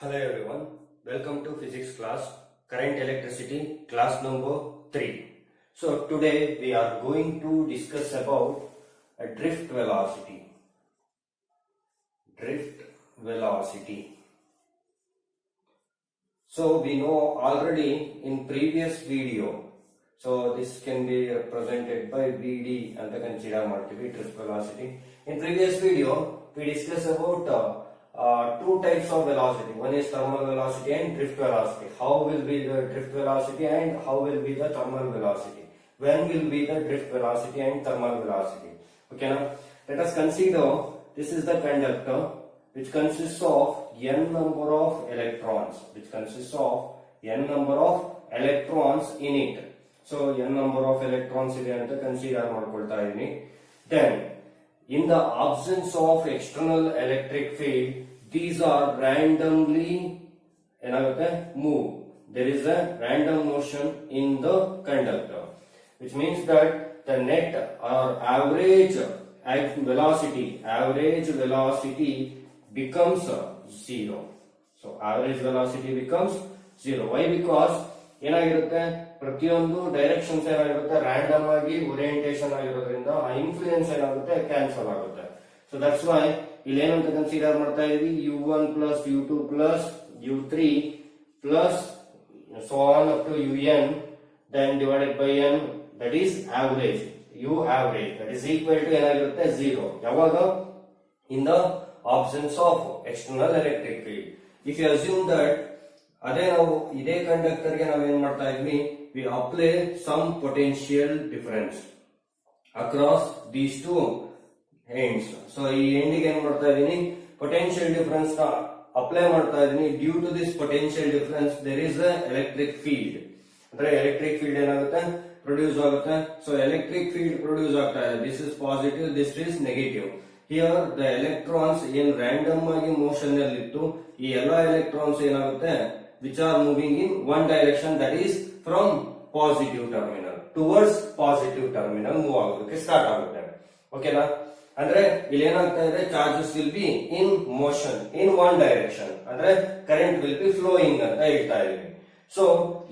Hello everyone, welcome to physics class, current electricity, class number 3. So today we are going to discuss about a drift velocity. Drift velocity. So we know already in previous video, so this can be represented by VD and the consider multiple drift velocity. In previous video we discussed about two types of velocity. One is thermal velocity and drift velocity. How will be the drift velocity and how will be the thermal velocity? When will be the drift velocity and thermal velocity? Okay, now let us consider this is the conductor which consists of n number of electrons. In it. So n number of electrons ಇದೆ ಅಂತ consider ಮಾಡ್ಕೊಳ್ತಾ ಇದೀನಿ. Then in the absence of external electric field, these are randomly move. There is a random motion in the conductor, which means that the net or average velocity becomes zero. So average velocity becomes zero. Why? Because ಏನಾಗಿರುತ್ತೆ ಪ್ರತಿಯೊಂದು directions ಏನಾಗಿರುತ್ತೆ random ಆಗಿ orientation ಆಗಿರೋದ್ರಿಂದ ಆ influence ಏನಾಗುತ್ತೆ cancel ಆಗುತ್ತೆ. So that's Y ಇಲ್ಲಿ ಏನಂತ ಕನ್ಸಿಡರ್ ಮಾಡ್ತಾ ಇದೀವಿ u1 plus u2 plus u3 plus so on up to un then divided by n, that is average, u average, that is equal to ಏನಾಗಿರುತ್ತೆ zero. ಯಾವಾಗ? in the absence of external electric field. If you assume that ಅದೇ ನಾವು ಇದೇ conductor ಗೆ ನಾವೇನ್ ಮಾಡ್ತಾ ಇದ್ವಿ, we apply some potential difference across these two ends. So ಈ ಎಂಡಿಗೆ ಏನ್ ಮಾಡ್ತಾ ಇದೀನಿ, potential difference ನ ಅಪ್ಲೈ ಮಾಡ್ತಾ ಇದೀನಿ. Due to this potential difference there is a electric field. ಅಂದ್ರೆ ಎಲೆಕ್ಟ್ರಿಕ್ ಫೀಲ್ಡ್ ಏನಾಗುತ್ತೆ ಪ್ರೊಡ್ಯೂಸ್ ಆಗುತ್ತೆ. ಸೊ ಎಲೆಕ್ಟ್ರಿಕ್ ಫೀಲ್ಡ್ ಪ್ರೊಡ್ಯೂಸ್ ಆಗ್ತಾ ಇದೆ. This is positive, this is negative. Here the electrons ಏನ್ ರ್ಯಾಂಡಮ್ ಆಗಿ ಮೋಷನ್ ನಲ್ಲಿ ಇತ್ತು, ಈ ಎಲ್ಲಾ ಎಲೆಕ್ಟ್ರಾನ್ಸ್ ಏನಾಗುತ್ತೆ which are moving in one direction, that is from positive terminal towards positive terminal move ಆಗೋದಕ್ಕೆ ಸ್ಟಾರ್ಟ್ ಆಗುತ್ತೆ. ಓಕೆನಾ? ಅಂದ್ರೆ ಇಲ್ಲಿ ಏನಾಗ್ತಾ ಇದೆ, charges will be in motion in one direction, ಅಂದ್ರೆ ಕರೆಂಟ್ ವಿಲ್ ಬಿ ಫ್ಲೋಯಿಂಗ್ ಅಂತ ಹೇಳ್ತಾ ಇದೀವಿ. ಸೊ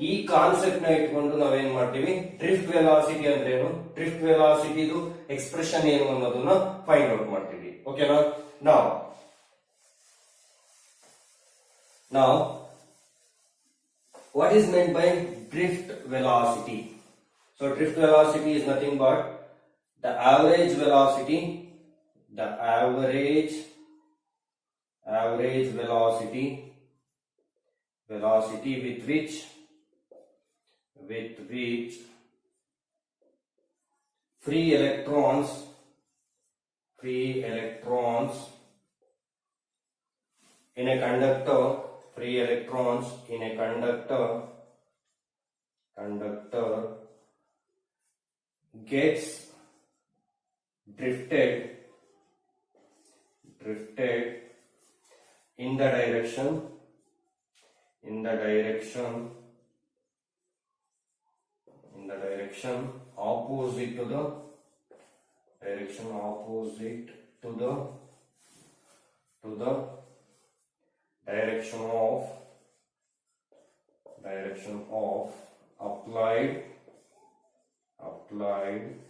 ಈ ಕಾನ್ಸೆಪ್ಟ್ ನ ಇಟ್ಕೊಂಡು ನಾವೇನ್ ಮಾಡ್ತೀವಿ, ಡ್ರಿಫ್ಟ್ ವೆಲಾಸಿಟಿ ಅಂದ್ರೆ ಏನು, ಡ್ರಿಫ್ಟ್ ವೆಲಾಸಿಟಿದು ಎಕ್ಸ್ಪ್ರೆಷನ್ ಏನು ಅನ್ನೋದನ್ನ ಫೈಂಡ್ ಔಟ್ ಮಾಡ್ತೀವಿ. ಓಕೆನಾ? now what is meant by drift velocity? So drift velocity is nothing but the average velocity with which free electrons in a conductor gets drifted in the direction opposite to the direction of applied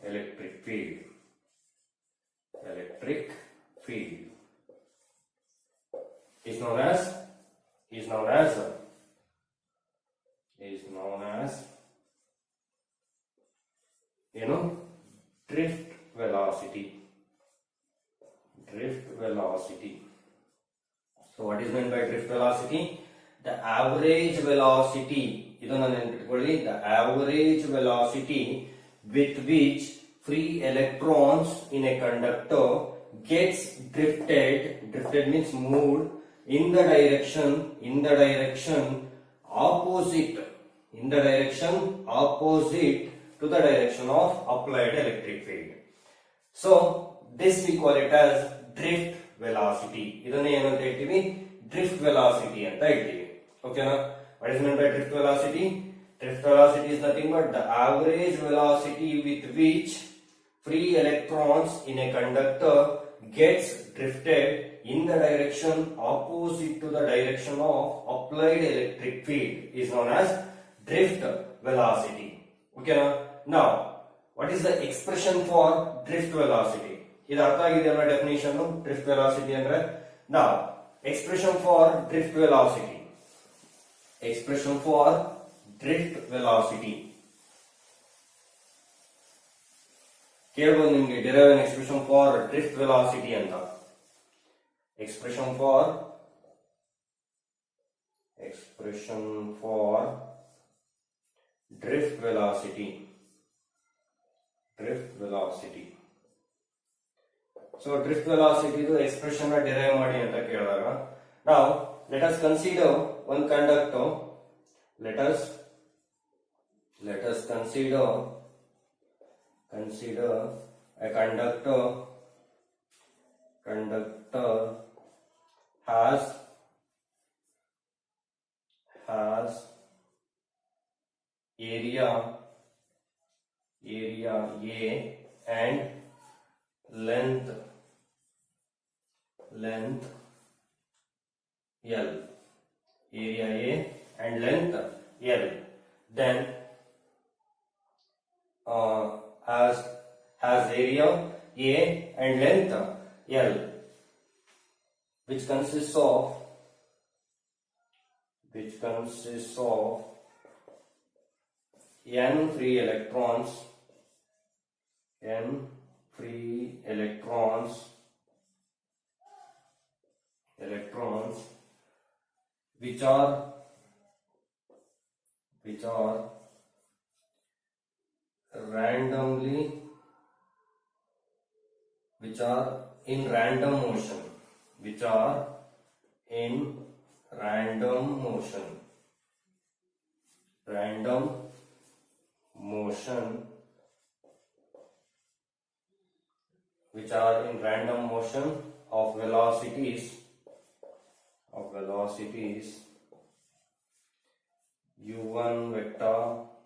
electric field is known as drift velocity. So what is meant by drift velocity? The average velocity, ಇದನ್ನ ನೆನಪಿಟ್ಕೊಳ್ಳಿ, the average velocity with which free electrons in a conductor gets drifted means moved in the direction opposite to the direction of applied electric field. So this we call it as drift velocity. ಇದನ್ನ ಏನಂತ ಹೇಳ್ತೀವಿ, drift velocity ಅಂತ ಹೇಳ್ತೀವಿ. ಓಕೆನಾ? What is meant by drift velocity? Drift velocity is nothing but the average velocity with which free electrons in a conductor gets drifted in the direction opposite to the direction of applied electric field is known as drift velocity. Okay now what is the expression for drift velocity? ಇದು ಅರ್ಥ ಆಗಿದೆಯಲ್ಲ definition drift velocity ಅಂದ್ರೆ. now expression for drift velocity, expression for drift velocity ಕೇಳಬಹುದು ನಿಮಗೆ derive expression for drift velocity ಅಂತ. expression for drift velocity, so drift velocity ಇದು expression derive ಮಾಡಿ ಅಂತ ಕೇಳಿದಾಗ now let us consider one conductor. let us consider a conductor has area A and length L. area A and length L. then has area A and length L, which consists of n free electrons which are in random motion of velocities u1 vector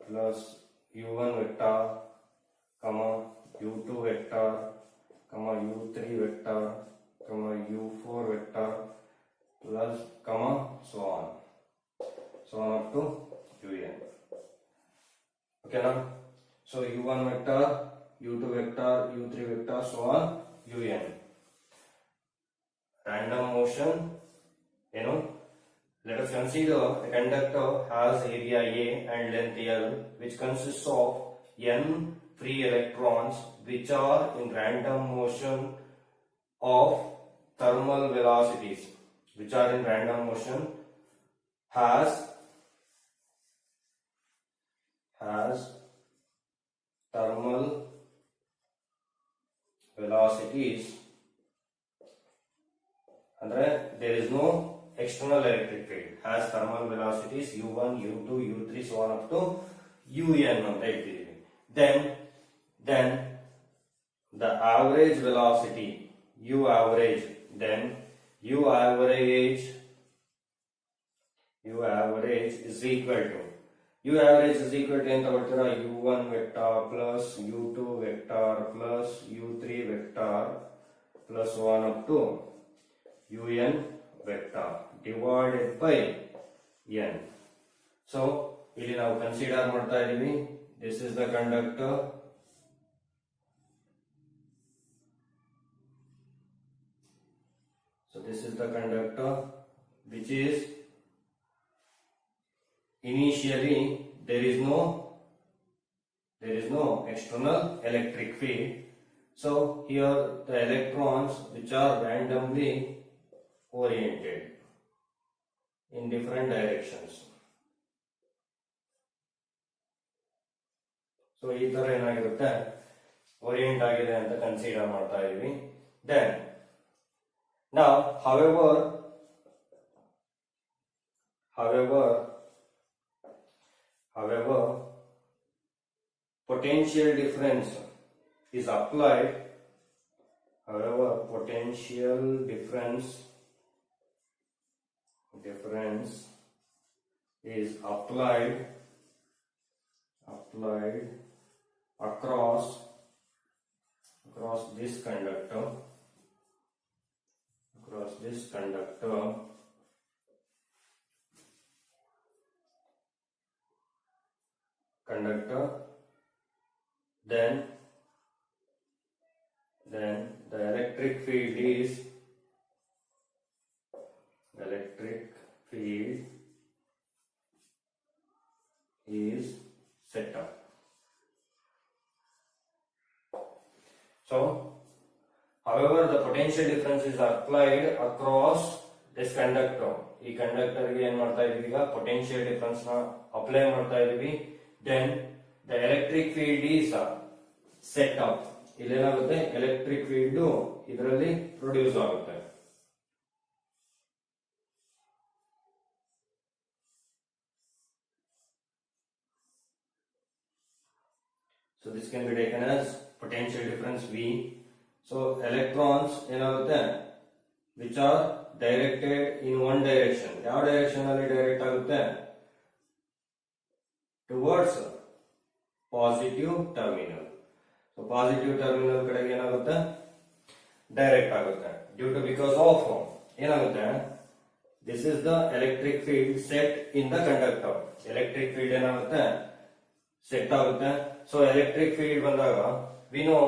plus u1 vector comma u2 vector comma u3 vector comma u4 vector plus comma so on up to un. okay now so u1 vector, u2 vector, u3 vector so on un. random motion, let us consider a conductor has area A and length L, which consists of n free electrons which are in random motion of thermal velocities, has thermal velocities, andre there is no external electric field, has thermal velocities u1, u2, u3 so on up to un ಅಂತ ಇಟ್ಟಿದ್ದೀವಿ. then the average velocity u average is equal to ಅಂತ ಬರ್ತೀರಾ u1 vector plus u2 vector plus u3 vector plus 1 up to un vector divided by n. so ಇಲ್ಲಿ ನಾವು consider ಮಾಡ್ತಾ ಇದೀವಿ this is the conductor, which is initially there is no external electric field, so here the electrons which are randomly oriented in different directions. so ಈ ತರ ಏನಾಗಿರುತ್ತೆ orient ಆಗಿದೆ ಅಂತ consider ಮಾಡ್ತಾ ಇದೀವಿ. then now however potential difference is applied. Potential difference is applied across this conductor across this conductor. Then the electric field is set up. So however the potential difference is applied across this conductor. ಈ conductor ಗೆ ಏನ್ ಮಾಡ್ತಾ ಇದೀವಿ ಈಗ potential difference ನ apply ಮಾಡ್ತಾ ಇದೀವಿ. then the electric field is set up. ಇಲ್ಲೇನಾಗುತ್ತೆ ಎಲೆಕ್ಟ್ರಿಕ್ ಫೀಲ್ಡ್ ಇದರಲ್ಲಿ ಪ್ರೊಡ್ಯೂಸ್ ಆಗುತ್ತೆ. So this can be taken as potential difference V. So electrons ಏನಾಗುತ್ತೆ which are directed in one direction. ಯಾವ ಡೈರೆಕ್ಷನ್ ಅಲ್ಲಿ direct ಆಗುತ್ತೆ? Towards positive terminal. So positive terminal ಕಡೆಗೆ ಏನಾಗುತ್ತೆ direct ಆಗುತ್ತೆ. Due to because of ಏನಾಗುತ್ತೆ this is the electric field set in the conductor. electric field ಏನಾಗುತ್ತೆ set ಆಗುತ್ತೆ. So electric field ಬಂದಾಗ we know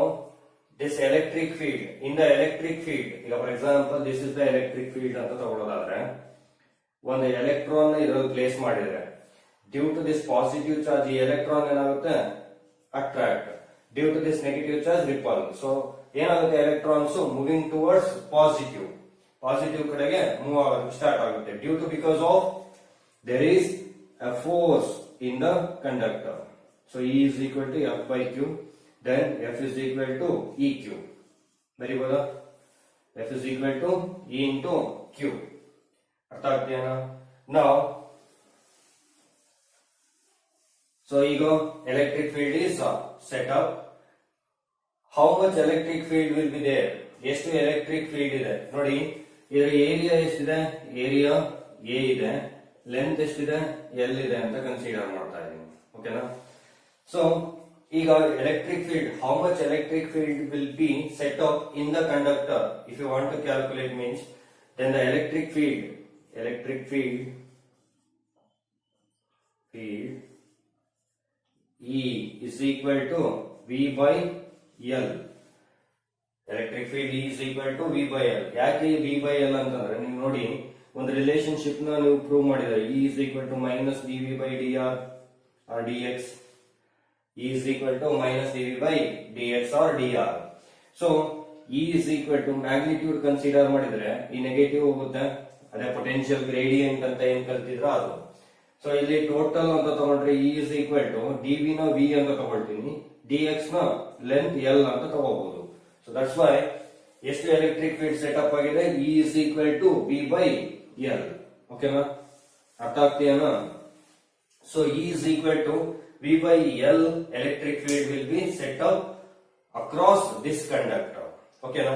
this electric field. in the electric field ಈಗ for example this is the electric field ಅಂತ ತಗೊಳ್ಳೋದಾದ್ರೆ ಒಂದು electron ಇದರಲ್ಲಿ place ಮಾಡಿದ್ರೆ due to this positive charge ಈ electron ಏನಾಗುತ್ತೆ attract, due to this negative charge repel. So ಏನಾಗುತ್ತೆ electrons moving towards positive ಕಡೆಗೆ move ಆಗೋಕೆ ಸ್ಟಾರ್ಟ್ ಆಗುತ್ತೆ due to because of there is a force in the conductor. So E is equal to F by Q, then F is equal to EQ. Very good. F is equal to E into Q. ಅರ್ಥ ಆಗ್ತೀಯಾ? Now so ಈಗ electric field is set up. How much electric field will be there? ಎಷ್ಟು electric field ಇದೆ ನೋಡಿ. ಇದರ area ಎಷ್ಟಿದೆ? Area A ಇದೆ, length ಎಷ್ಟಿದೆ? L ಇದೆ ಅಂತ ಕನ್ಸಿಡರ್ ಮಾಡ್ತಾ ಇದೀನಿ. ಓಕೆನಾ? So ಈಗ electric field, how much electric field will be set up in the conductor? If you want to calculate means, then the electric field E is equal to V by L. electric field E is equal to V by L. ಯಾಕೆ V by L ಅಂತಂದ್ರೆ ನೀವು ನೋಡಿ ಒಂದು relationship ನ ನೀವು prove ಮಾಡಿದ್ರೆ E is equal to minus dV by dr or dx. E is equal to minus dV by dx or dr. So E is equal to magnitude consider ಮಾಡಿದ್ರೆ ಈ negative ಹೋಗುತ್ತೆ, ಅದೇ ಪೊಟೆನ್ಶಿಯಲ್ ಗ್ರೇಡಿಯಂಟ್ ಅಂತ ಏನ್ ಕಲ್ತಿದ್ರ ಅದು. So ಇಲ್ಲಿ total ಅಂತ ತಗೊಂಡ್ರೆ E is equal to dV ನ V ಅಂತ ತಗೊಳ್ತೀನಿ, dx ನ ಲೆಂತ್ L ಅಂತ ತಗೋಬಹುದು. ಸೊ ದಟ್ಸ್ ವೈ ಎಷ್ಟು ಎಲೆಕ್ಟ್ರಿಕ್ ಫೀಲ್ಡ್ ಸೆಟಪ್ ಆಗಿದೆ E is equal to V by L. ಓಕೆನಾ? ಅರ್ಥ ಆಗ್ತೀಯನಾ? So E is equal to V by L electric field will be set up across this conductor. Okay na?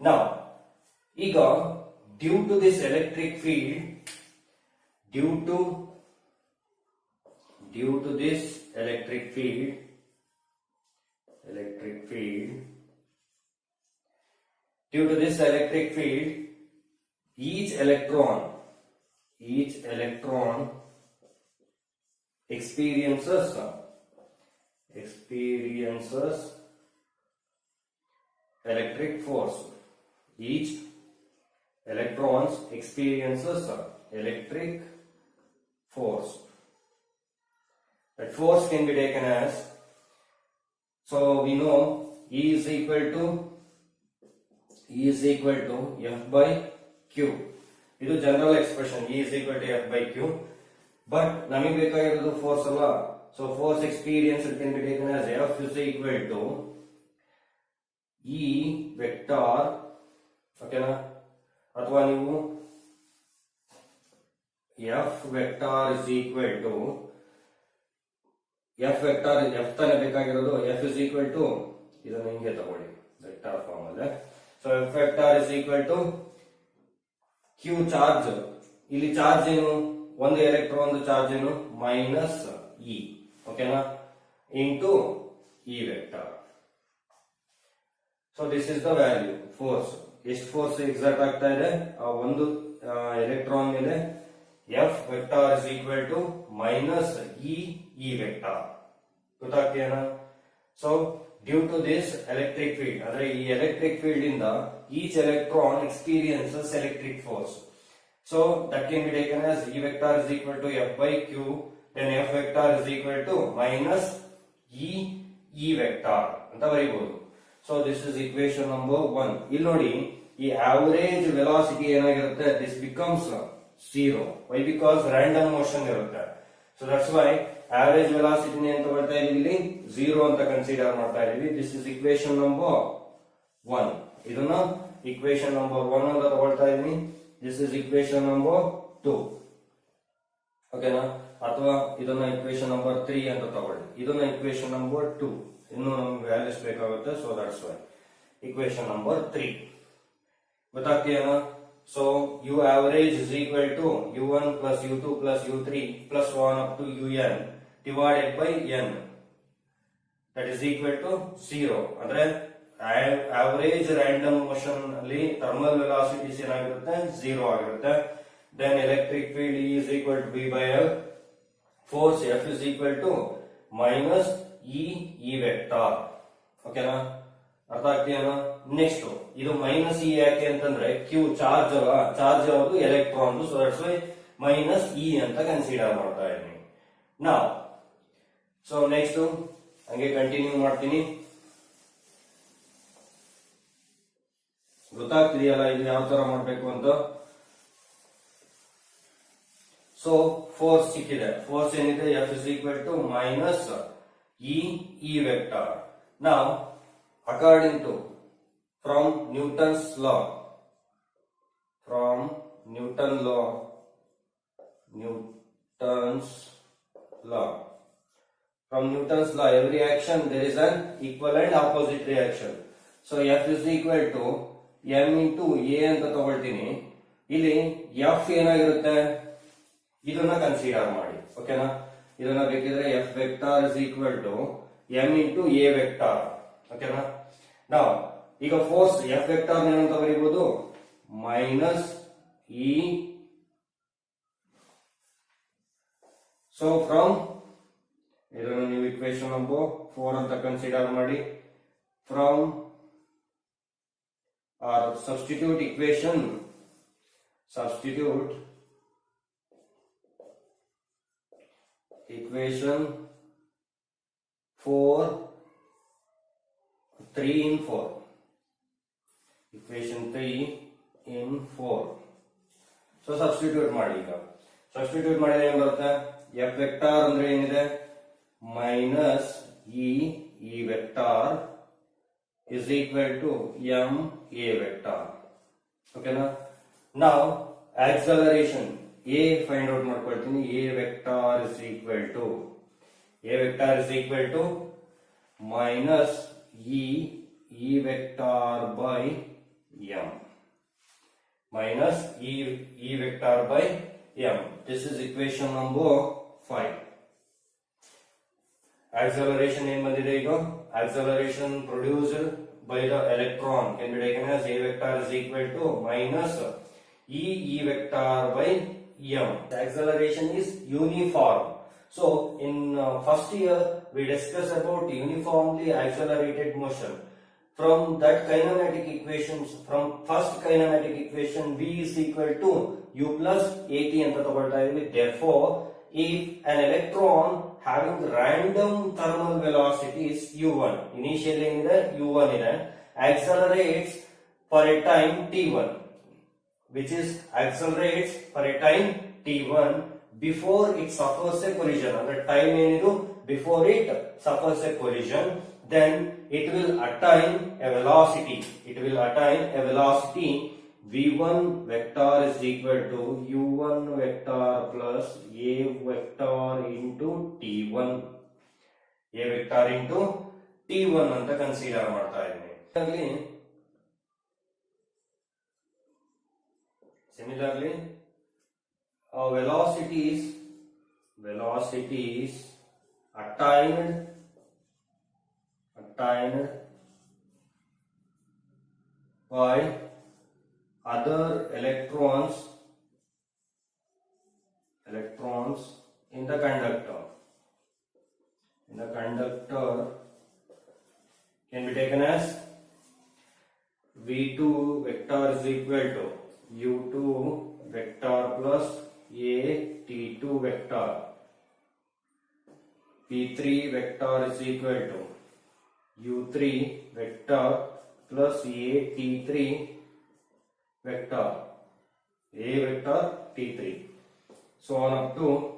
Now, ega due to this electric field, due to this electric field, due to this electric field, each electron experiences electric force. Each electrons experiences electric force. That force can be taken as, so we know E is equal to F by Q. ಇದು general expression E is equal to F by Q. But ನಮಗೆ ಬೇಕಾಗಿರೋದು force ಅಲ್ಲ. So force experience can be taken as F is equal to E vector. ಓಕೆನಾ? ಅಥವಾ ನೀವು F vector is equal to F vector, F ತಾನೇ ಬೇಕಾಗಿರೋದು. F is equal to ಇದನ್ನ ಹಿಂಗೆ ತಗೊಳ್ಳಿ ವೆಕ್ಟಾರ್ ಫಾರ್ಮ್ ಅಲ್ಲೇ. So F vector is equal to Q charge. ಇಲ್ಲಿ ಚಾರ್ಜ್ ಏನು? ಒಂದು ಎಲೆಕ್ಟ್ರಾನ್ ಚಾರ್ಜ್ ಏನು? Minus E. ಓಕೆನಾ? Into E vector. So this is the value force. ಎಷ್ಟು ಫೋರ್ಸ್ ಎಕ್ಸರ್ಟ್ ಆಗ್ತಾ ಇದೆ ಆ ಒಂದು ಎಲೆಕ್ಟ್ರಾನ್ ಮೇಲೆ F vector is equal to minus E vector. ಗೊತ್ತಾಗ್ತೀಯನ? So due to this electric field, ಅಂದ್ರೆ ಈ ಎಲೆಕ್ಟ್ರಿಕ್ ಫೀಲ್ಡ್ ಇಂದ each electron experiences electric force. So that can be taken as E vector is equal to F by Q, then F vector is equal to minus E vector ಅಂತ ಬರೀಬಹುದು. So this is equation number 1. ಇಲ್ಲಿ ನೋಡಿ, ಈ average velocity ಏನಾಗಿರುತ್ತೆ, this becomes 0. Why? Because random motion ಇರುತ್ತೆ. So that's why average velocity ಅಂತ ಬರ್ತಾ ಇದೀವಿ, ಇಲ್ಲಿ 0 ಅಂತ ಕನ್ಸಿಡರ್ ಮಾಡ್ತಾ ಇದೀವಿ. This is equation number 1. ಇದನ್ನ ಇಕ್ವೇಶನ್ ನಂಬರ್ 1 ಅಂತ ತಗೊಳ್ತಾ ಇದೀನಿ. This is equation number 2. ಓಕೆನಾ? ಅಥವಾ ಇದನ್ನ ಇಕ್ವೇಶನ್ ನಂಬರ್ 3 ಅಂತ ತಗೊಳ್ಳಿ. ಇದನ್ನ ಇಕ್ವೇಶನ್ ನಂಬರ್ 2. ಇನ್ನು ನಮ್ಗೆ ವ್ಯಾಲ್ಯೂಸ್ ಬೇಕಾಗುತ್ತೆ. So that's Y equation number 3. ಗೊತ್ತಾಗ್ತೀಯನ? So u average is equal to u1 plus u2 plus u3 plus 1 up to un divided by n, that is equal to 0. ಅಂದ್ರೆ average random motion ಅಲ್ಲಿ thermal velocities ಏನಾಗಿರುತ್ತೆ, 0 ಆಗಿರುತ್ತೆ. Then electric field E is equal to B by L, force F is equal to minus E vector. ಓಕೆನಾ? ಅರ್ಥ ಆಗ್ತೀಯನ? Next ಇದು minus E ಯಾಕೆ ಅಂತಂದ್ರೆ Q charge ಅಲ್ಲ, ಚಾರ್ಜ್ ಯಾವುದು electron. So that's Y minus E ಅಂತ ಕನ್ಸಿಡರ್ ಮಾಡ್ತಾ ಇದ್ದೀನಿ ನಾವು. ಸೊ ನೆಕ್ಸ್ಟ್ ಹಂಗೆ ಕಂಟಿನ್ಯೂ ಮಾಡ್ತೀನಿ. ಗೊತ್ತಾಗ್ತಿದೆಯಲ್ಲ ಇದು ಯಾವ ತರ ಮಾಡ್ಬೇಕು ಅಂತ? ಸೊ ಫೋರ್ಸ್ ಸಿಕ್ಕಿದೆ. ಫೋರ್ಸ್ ಏನಿದೆ, F is equal to minus E vector. ನಾವು according to from Newton's law, Newton's law, every action there is an equal and opposite reaction. So F is equal to m into a ಅಂತ ತಗೊಳ್ತೀನಿ. ಇಲ್ಲಿ F ಏನಾಗಿರುತ್ತೆ, ಇದನ್ನ consider ಮಾಡಿ. ಓಕೆನಾ? ಇದನ್ನ ಬೇಕಿದ್ರೆ F vector is equal to m into a vector. ಓಕೆನಾ? ನಾವು ಈಗ ಫೋರ್ಸ್ ಎಫ್ ವೆಕ್ಟಾರ್ ಏನಂತ ಬರೀಬಹುದು, ಮೈನಸ್ ಇ. ಸೊ ಫ್ರಮ್ ಇದನ್ನು ನೀವು ಇಕ್ವೇಶನ್ ನಂಬರ್ 4 ಅಂತ ಕನ್ಸಿಡರ್ ಮಾಡಿ. From R substitute equation 4 3 in 4. Equation 3 in 4. So substitute ಮಾಡಿ. ಈಗ ಸಬ್ಸ್ಟಿಟ್ಯೂಟ್ ಮಾಡಿದ್ರೆ ಏನ್ ಬರುತ್ತೆ, ಎಫ್ ವೆಕ್ಟಾರ್ ಅಂದ್ರೆ ಏನಿದೆ, minus E vector is equal to M A vector. ಓಕೆನಾ? ನಾವು ಆಕ್ಸಲರೇಷನ್ ಎ ಫೈಂಡ್ ಔಟ್ ಮಾಡ್ಕೊಳ್ತೀನಿ. A vector is equal to minus E vector by m, minus E vector by m. This is equation number 5. Acceleration in ಬಂದಿದೆ ಈಗ. Acceleration produced by the electron can be taken as A vector is equal to minus E vector by m. The acceleration is uniform. So in first year we discussed about uniformly accelerated motion. From that kinematic equations, from first kinematic equation, v is equal to u plus at ಅಂತ ತಗೊಳ್ತಾ ಇದೀವಿ. Therefore, if an electron having random thermal velocities u1, initially ಏನಿದೆ u1 ಇದೆ, accelerates for a time t1, which is accelerates for a time t1 before it suffers a collision. Under time ಏನಿದು before it suffers a collision, then it will attain a velocity. v1 vector is equal to u1 vector plus a vector into t1. a vector into t1 ಅಂತ consider ಮಾಡ್ತಾ ಇದ್ದೀನಿ. Similarly, velocities attained by other electrons in the conductor. In the conductor can be taken as V2 vector is equal to U2 vector plus A T2 vector. P3 vector is equal to U3 vector plus A T3 vector. A vector T3. So on up to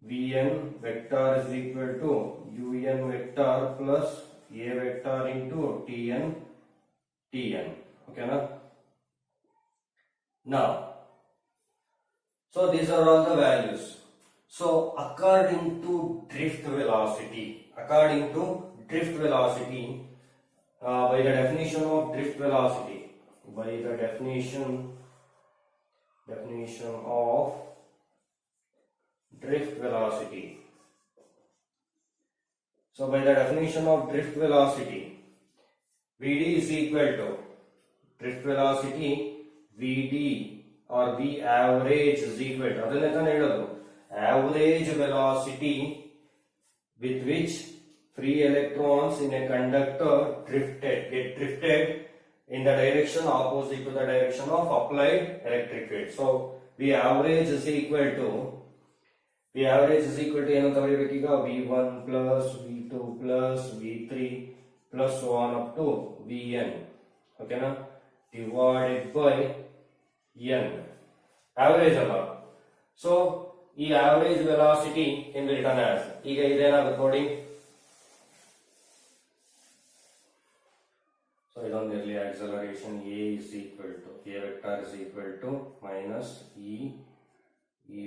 Vn vector is equal to Un vector plus A vector into Tn. Okay na? Now, so these are all the values. So according to drift velocity, by the definition of drift velocity, So by the definition of drift velocity, Vd is equal to drift velocity Vd or V average is equal to average velocity with which free electrons in a conductor get drifted in the direction opposite to the direction of applied electric field. So V average is equal to ಏನು ತಗೊಳ್ಬೇಕೀಗ V1 plus V2 plus V3 plus so on up to Vn. ಓಕೆನಾ? divided by n. Average ಅಲ್ಲ. So ಈ average velocity in written as ಈಗ ಇದೇನಾಗುತ್ತೆ ನೋಡಿ. So ಇದೊಂದಿರಲಿ acceleration A vector is equal to minus E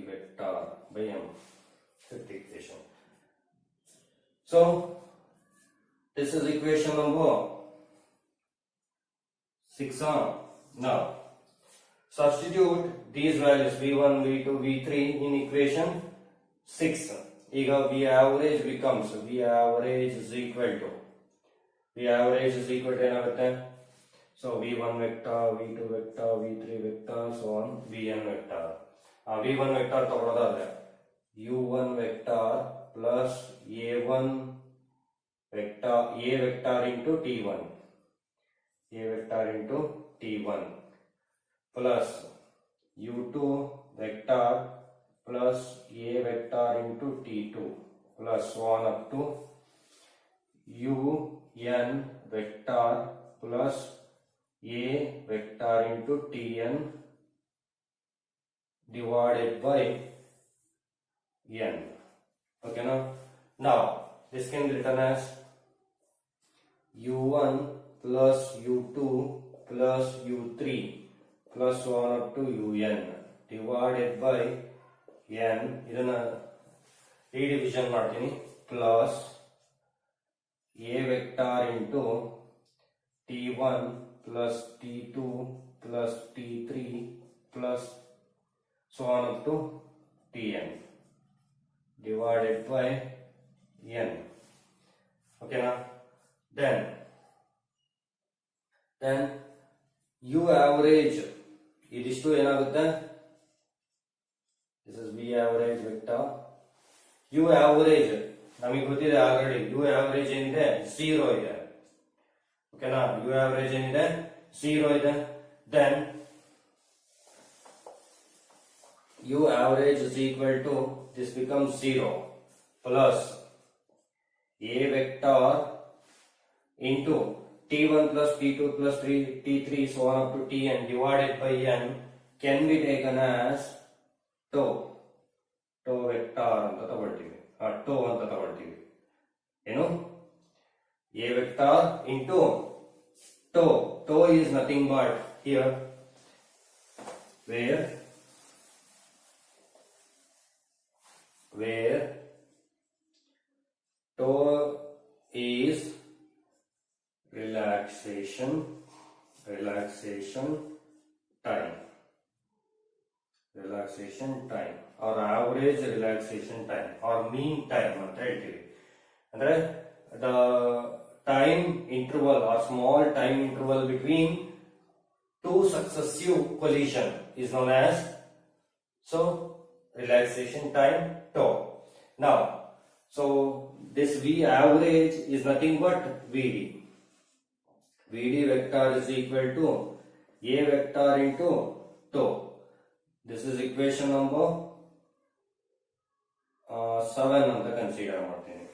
vector by m. Fifth equation. So this is equation number 6. Now substitute these values V1, V2, V3 in equation 6. Ega V average becomes V average is equal to ಏನಾಗುತ್ತೆ? So V1 vector, V2 vector, V3 vector, so on Vn vector. V1 vector ತಗೊಳ್ಳೋದಾದ್ರೆ U1 vector plus A1 vector A vector into T1 plus U2 vector plus A vector into T2 plus so on up to UN vector plus A vector into Tn divided by n. Okay, now this can be written as U1 plus U2 plus U3 plus so on up to UN divided by n. ಇದನ್ನ redivision ಮಾಡ್ತೀನಿ plus A vector into T1 plus T2 plus T3 plus so on up to Tn divided by n. Okay now, then U average ಇದಿಷ್ಟು ಏನಾಗುತ್ತೆ? This is V average vector. U average ನಮಗೆ ಗೊತ್ತಿದೆ already. U average ಏನಿದೆ? 0 ಇದೆ. ಓಕೆನಾ? U average ಏನಿದೆ? 0 ಇದೆ. Then U average is equal to, this becomes 0 plus A vector into T1 plus T2 plus T3 so on up to Tn divided by n can be taken as tau vector ಅಂತ ತಗೊಳ್ತೀವಿ. tau ಅಂತ ತಗೊಳ್ತೀವಿ. ಏನು? A vector into tau is nothing but here where tau is relaxation time or average relaxation time or mean time ಅಂತ ಹೇಳ್ತೀವಿ. ಅಂದ್ರೆ the time interval or small time interval between two successive collision is known as relaxation time tau. Now, this V average is nothing but VD. VD vector is equal to A vector into tau. This is equation number 7 ಅಂತ consider ಮಾಡ್ತೀನಿ.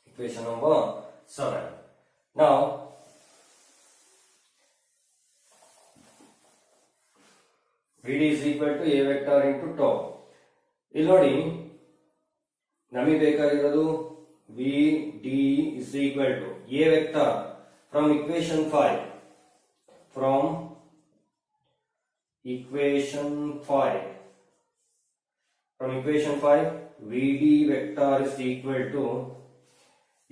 Equation number 7. Now, VD is equal to A vector into tau. ಇಲ್ಲಿ ನೋಡಿ ನಮಗೆ ಬೇಕಾಗಿರೋದು VD is equal to A vector from equation 5. From equation 5. From equation 5, VD vector is equal to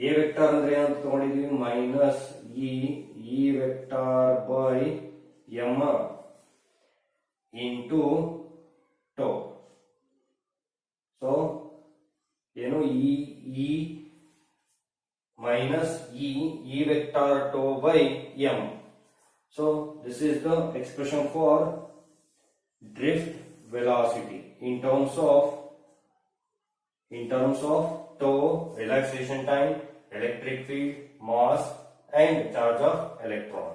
A vector ಅಂದ್ರೆ ಏನಂತ ತಗೊಂಡಿದ್ವಿ minus E vector by M into tau. So, ಏನು E minus E vector tau by M. So, this is the expression for drift velocity in terms of tau, relaxation time, electric field, mass and charge of electron.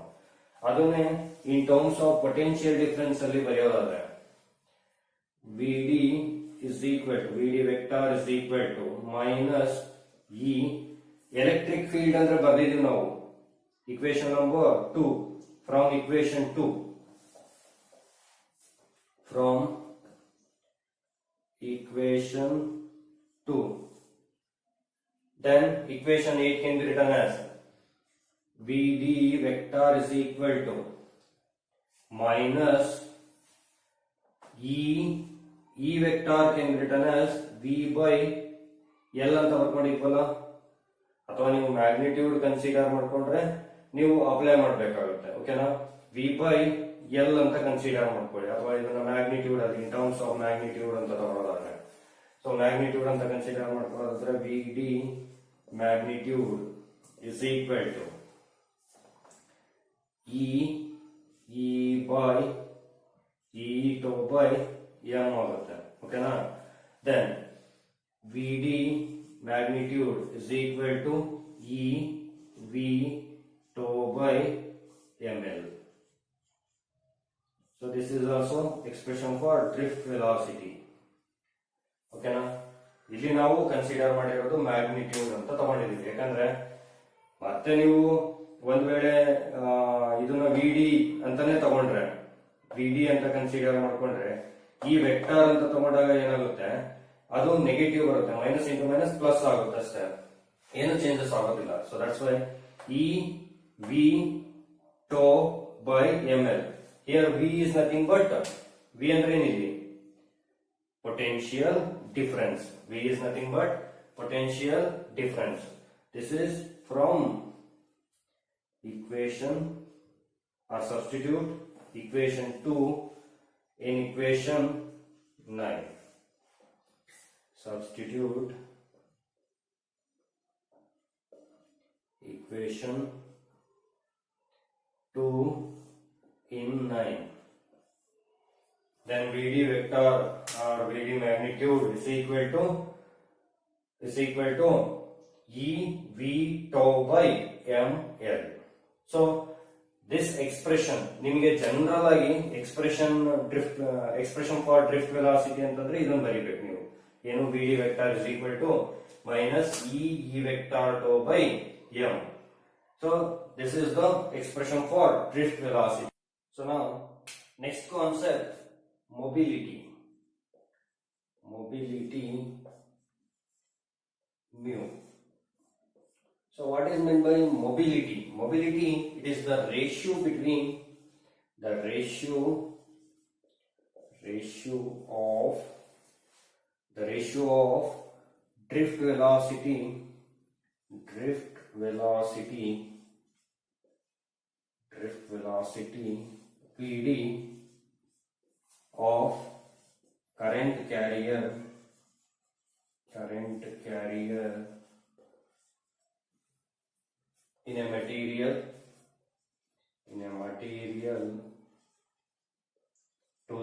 ಅದನ್ನೇ in terms of potential difference ಅಲ್ಲಿ ಬರೆಯೋದಾದ್ರೆ VD vector is equal to minus E electric field ಅಂದ್ರೆ ಬರೆದಿದ್ದೀವಿ ನಾವು equation number 2 from equation 2 from equation 2. Then equation 8 can be written as VD vector is equal to minus E vector can be written as V by L ಅಂತ ಬರ್ಕೊಂಡಿದ್ವಲ್ಲ, ಅಥವಾ ನೀವು magnitude consider ಮಾಡ್ಕೊಂಡ್ರೆ ನೀವು apply ಮಾಡಬೇಕಾಗುತ್ತೆ. ಓಕೆನಾ? V by L ಅಂತ consider ಮಾಡ್ಕೊಳ್ಳಿ, ಅಥವಾ ಇದನ್ನ ಮ್ಯಾಗ್ನಿಟ್ಯೂಡ್ ಅಲ್ಲಿ ಇನ್ ಟರ್ಮ್ಸ್ ಆಫ್ ಮ್ಯಾಗ್ನಿಟ್ಯೂಡ್ ಅಂತ ತಗೊಳ್ಳೋದಾದ್ರೆ, ಸೊ ಮ್ಯಾಗ್ನಿಟ್ಯೂಡ್ ಅಂತ consider ಮಾಡ್ಕೊಳ್ಳೋದಾದ್ರೆ VD magnitude is equal to E by E tau by M ಆಗುತ್ತೆ. ಓಕೆನಾ? Then VD magnitude is equal to V tau by ML. So this is also expression for drift velocity. ಓಕೆನಾ? ಇಲ್ಲಿ ನಾವು consider ಮಾಡಿರೋದು magnitude ಅಂತ ತಗೊಂಡಿದ್ದೀವಿ. ಯಾಕಂದ್ರೆ ಮತ್ತೆ ನೀವು ಒಂದ್ ವೇಳೆ ಇದನ್ನ VD ಅಂತಾನೆ ತಗೊಂಡ್ರೆ, VD ಅಂತ ಕನ್ಸಿಡರ್ ಮಾಡ್ಕೊಂಡ್ರೆ ಈ ವೆಕ್ಟರ್ ಅಂತ ತಗೊಂಡಾಗ ಏನಾಗುತ್ತೆ, ಅದು ನೆಗೆಟಿವ್ ಬರುತ್ತೆ, ಮೈನಸ್ ಇಂಟು ಮೈನಸ್ ಪ್ಲಸ್ ಆಗುತ್ತೆ ಅಷ್ಟೇ, ಏನು ಚೇಂಜಸ್ ಆಗೋದಿಲ್ಲ. So that's Y V tau by ML. Here V is nothing but V ಅಂದ್ರೆ ಏನಿದೆ, potential difference. V is nothing but potential difference. This is from equation, or substitute equation 2 in equation 9. Substitute equation 2 in 9. Then VD vector or VD magnitude is equal to EV tau by ML. So this expression ನಿಮಗೆ general ಆಗಿ expression for drift velocity ಅಂತಂದ್ರೆ ಇದನ್ನ ಬರೀಬೇಕು ನೀವು. ಏನು VD vector is equal to minus E vector tau by M. So this is the expression for drift velocity. So now next concept, mobility mu. So what is meant by mobility? Mobility, it is the ratio between the ratio of drift velocity PD of current carrier in a material in a material to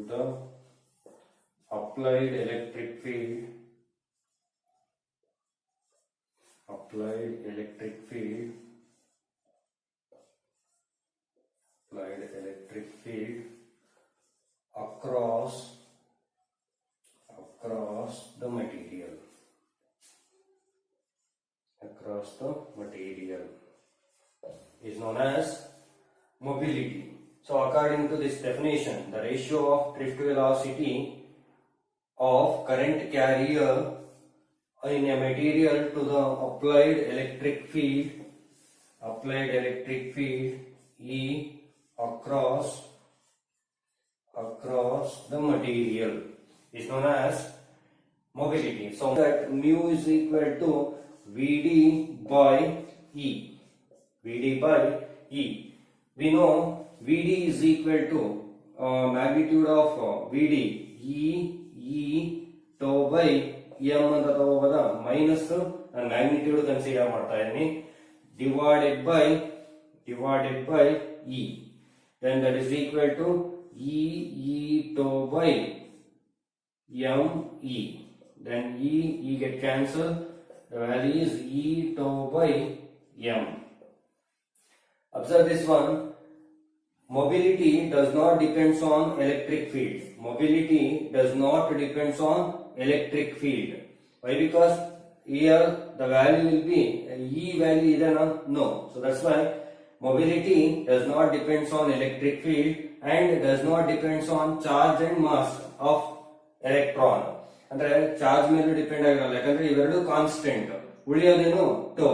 the applied electric field across the material is known as mobility. So according to this definition, the ratio of drift velocity of current carrier in a material to the applied electric field E across the material is known as mobility. So that mu is equal to Vd by E. We know Vd is equal to magnitude of Vd E tau by m ಅಂತ ತಗೋಬೋದ minus magnitude consider ಮಾಡ್ತಾ ಇದೀನಿ divided by E, then that is equal to E tau by me, then E get cancelled, the value is E tau by m. Observe this one. Mobility does not depends on electric field. Why? Because here the value will be E value is no. So that's why mobility does not depends on electric field and does not depends on charge and mass of electron. ಅಂದ್ರೆ charge ಮೇಲೆ depend ಆಗಿರಲ್ಲ, ಯಾಕಂದ್ರೆ ಇವೆರಡು constant. ಉಳಿಯೋದೇನು ಟೋ,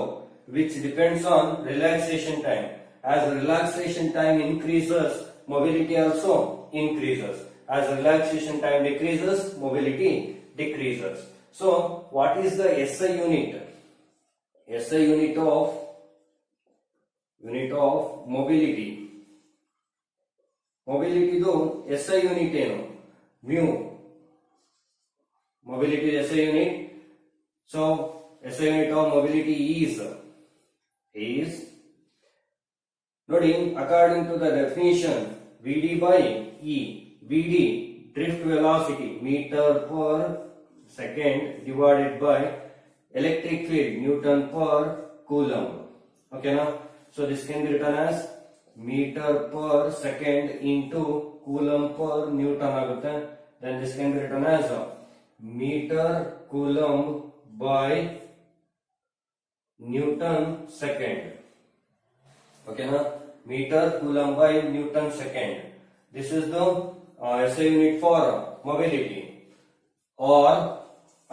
which depends on relaxation time. As relaxation time increases, mobility also increases. As relaxation time decreases, mobility decreases. So, what is the SI unit? SI unit of mobility. Mobility do SI unit ಏನು? Mu. Mobility SI unit. So, SI unit of mobility is ನೋಡಿ, according to the definition, Vd by E, Vd drift velocity meter per second divided by electric field Newton per coulomb. Okay now, so this can be written as meter per second into coulomb per Newton ಆಗುತ್ತೆ. Then this can be written as meter coulomb by Newton second. Okay now, meter coulomb by Newton second. This is the SI unit for mobility. Or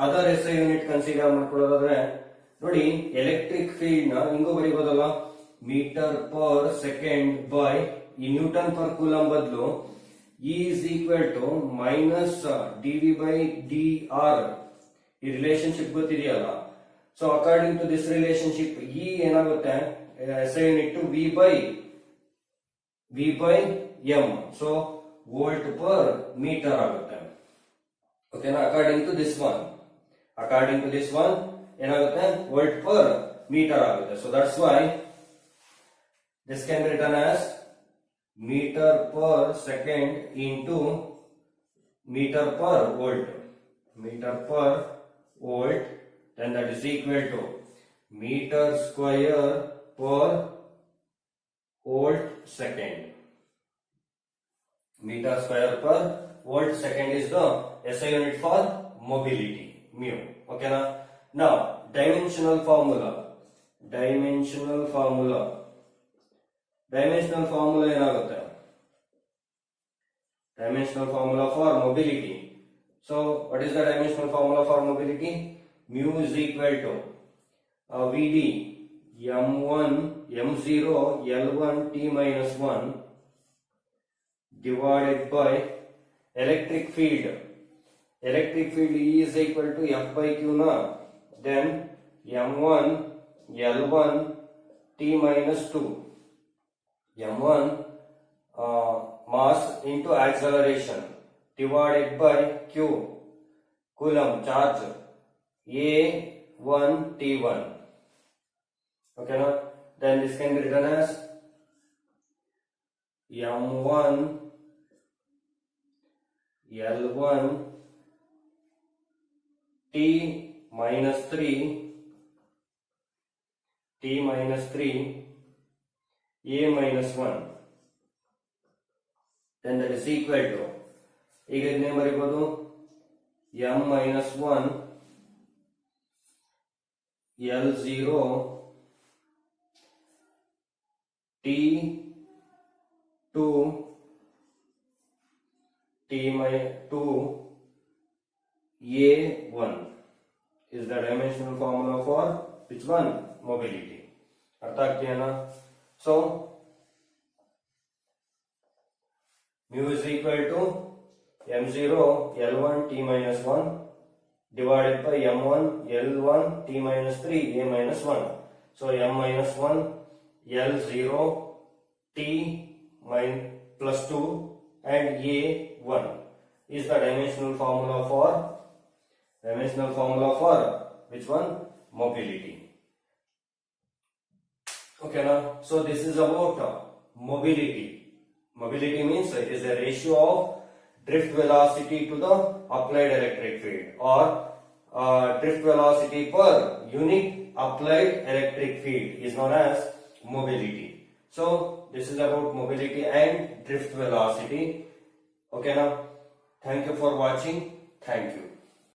other SI unit consider ಮಾಡ್ಕೊಳ್ಳೋದಾದ್ರೆ ನೋಡಿ, electric field ನ ಹಿಂಗೂ ಬರೀಬೋದಲ್ಲ, metre per second by ಈ Newton per coulomb ಬದಲು E is equal to minus dV by dr. ಈ relationship ಗೊತ್ತಿದೆಯಲ್ಲ. So according to this relationship E ಏನಾಗುತ್ತೆ, SI unit to V by m. So volt per meter ಆಗುತ್ತೆ. ಓಕೆನಾ? According to this one ಏನಾಗುತ್ತೆ, volt per metre ಆಗುತ್ತೆ. So that's why this can be return as meter per second into meter per volt, then that is equal to meter square per volt second. Meter square per volt second is the SI unit for mobility, mu. Okay na? Now dimensional formula ಏನಾಗುತ್ತೆ, dimensional formula for mobility. So what is the dimensional formula for mobility? Mu is equal to Vd m1 m0 L1 t minus 1 divided by electric field. Electric field E is equal to F by Q na, then m1 L1 t minus 2. m1 mass into acceleration divided by Q, coulomb charge A1 T1. Okay na? then this can be written as m1 L1 t minus 3 a minus 1, then that is equal to, ಈಗ ಇದನ್ನೇ ಬರೀಬಹುದು m minus 1 L0 t2 a1 is the dimensional formula for which one? Mobility. Earth ಆಗ್ತಿದೆಯಾ? So mu is equal to m0 L1 t minus 1 divided by m1 L1 t minus 3 a minus 1. So m minus 1 L0 t plus 2 and a1 is the dimensional formula for which one? Mobility. Okay, now so this is about mobility. Mobility means it is a ratio of drift velocity to the applied electric field, or drift velocity per unit applied electric field is known as mobility. So this is about mobility and drift velocity. Okay, now thank you for watching. Thank you.